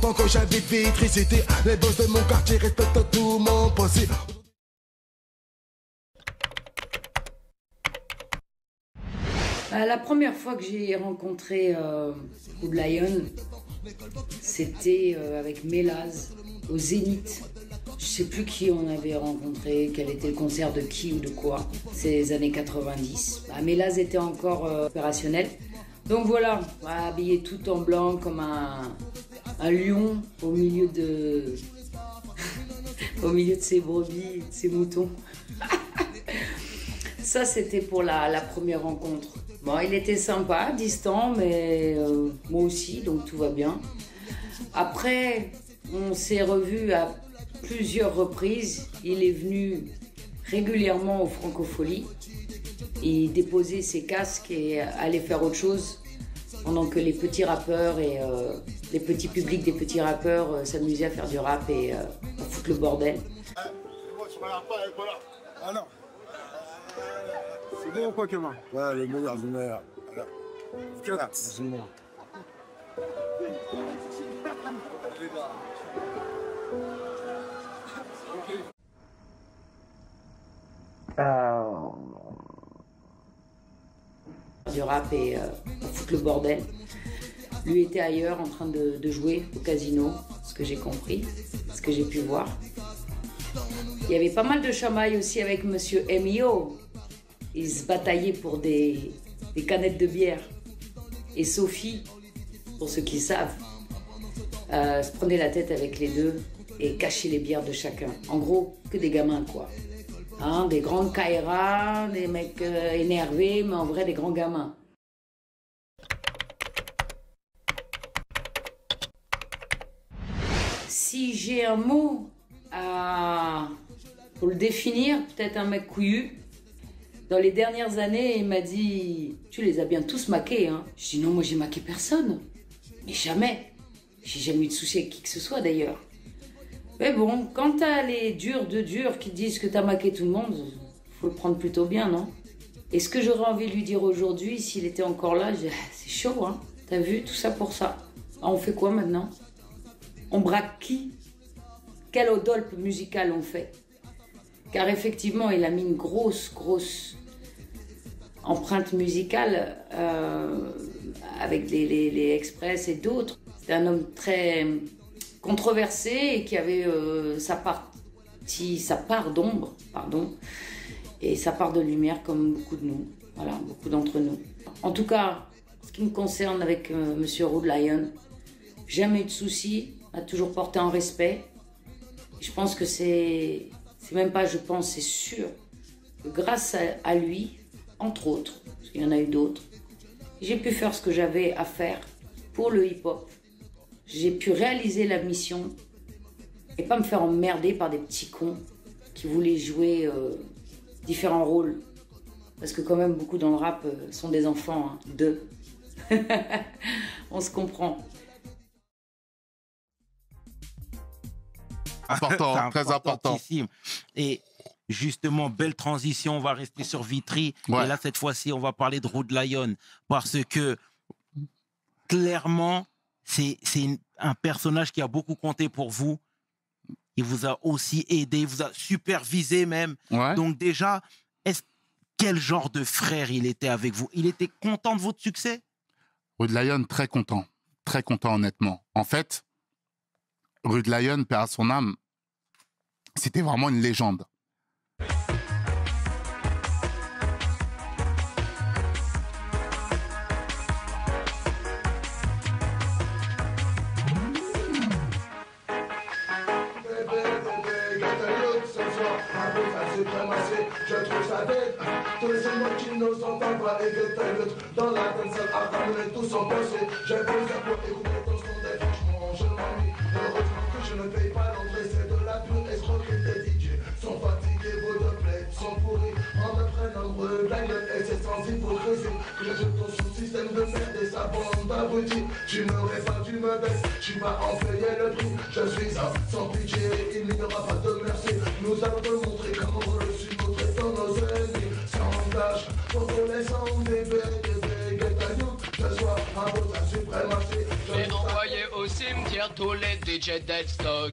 avant quand j'avais Vitry City. Les boss de mon quartier respectent tout mon passé. La première fois que j'ai rencontré Rude Lion, c'était avec Mélaz au Zénith. Je sais plus qui on avait rencontré, quel était le concert de qui ou de quoi. C'est les années 90. Mélaz était encore opérationnel. Donc voilà, habillé tout en blanc comme un lion au milieu de au milieu de ses brebis, de ses moutons. Ça, c'était pour la première rencontre. Bon, il était sympa, distant, mais moi aussi, donc tout va bien. Après, on s'est revus à plusieurs reprises. Il est venu régulièrement au Francofolie. Il déposait ses casques et allait faire autre chose pendant que les petits rappeurs et les petits publics des petits rappeurs s'amusaient à faire du rap et à foutre le bordel. Alors, c'est bon ou quoi, Kema? Ouais, le meilleur du meilleur. C'est moi. Du rap et à foutre le bordel. Lui était ailleurs en train de jouer au casino, ce que j'ai compris, ce que j'ai pu voir. Il y avait pas mal de chamailles aussi avec Monsieur M.I.O. Ils se bataillaient pour des canettes de bière. Et Sophie, pour ceux qui savent, se prenait la tête avec les deux et cachait les bières de chacun. En gros, que des gamins, quoi. Hein, des grands Kaira, des mecs énervés, mais en vrai, des grands gamins. Si j'ai un mot pour le définir, peut-être un mec couillu. Dans les dernières années, il m'a dit « Tu les as bien tous maqués, hein ?» Je dis « Non, moi j'ai maqué personne. Mais jamais. J'ai jamais eu de souci avec qui que ce soit d'ailleurs. » Mais bon, quand t'as les durs de durs qui disent que t'as maqué tout le monde, faut le prendre plutôt bien, non? Et ce que j'aurais envie de lui dire aujourd'hui, s'il était encore là, c'est chaud, hein? T'as vu, tout ça pour ça. Ah, on fait quoi maintenant? On braque qui? Quel odolpe musical on fait? Car effectivement, il a mis une grosse empreinte musicale avec les Express et d'autres. C'était un homme très controversé et qui avait sa part d'ombre, et sa part de lumière comme beaucoup de nous, voilà, beaucoup d'entre nous. En tout cas, ce qui me concerne avec Monsieur Rude Lion, jamais eu de soucis, a toujours porté en respect. Je pense que c'est même pas, je pense, c'est sûr que grâce à lui, entre autres, parce qu'il y en a eu d'autres, j'ai pu faire ce que j'avais à faire pour le hip-hop. J'ai pu réaliser la mission et pas me faire emmerder par des petits cons qui voulaient jouer différents rôles. Parce que quand même, beaucoup dans le rap sont des enfants, hein, d'eux. On se comprend. Important, très important. Et justement, belle transition, on va rester sur Vitry. Ouais. Et là, cette fois-ci, on va parler de Rude Lion. Parce que, clairement, c'est un personnage qui a beaucoup compté pour vous. Il vous a aussi aidé, il vous a supervisé même. Ouais. Donc déjà, quel genre de frère il était avec vous? Il était content de votre succès? Rude Lion, très content honnêtement. En fait, Rude Lion, paix à son âme, c'était vraiment une légende. Je trouve ça bête. Tous les mots qui nous entendent pas et que t'as l'autre dans la console à ramener tout sans penser. J'ai besoin pour écouter ton son des franchement je m'ennuie. Heureusement que je ne paye pas l'entrée, c'est de la pure escroquerie. Des DJ sont fatigués, vos deux plays sont pourris. En me prenant Rude Lion et c'est sans hypocrisie que je ton sous-système de merde et sa bande d'abrutis. Tu me réfères, tu me baisses, tu vas en payer le prix. Je suis un sans pitié, il n'y aura pas de merci. Nous allons te montrer comment on le suit. Nos ennemis s'engagent pour que les sons bébés, get à nous, je sois impose la suprématie. J'ai envoyé au cimetière tous les DJ Deadstock.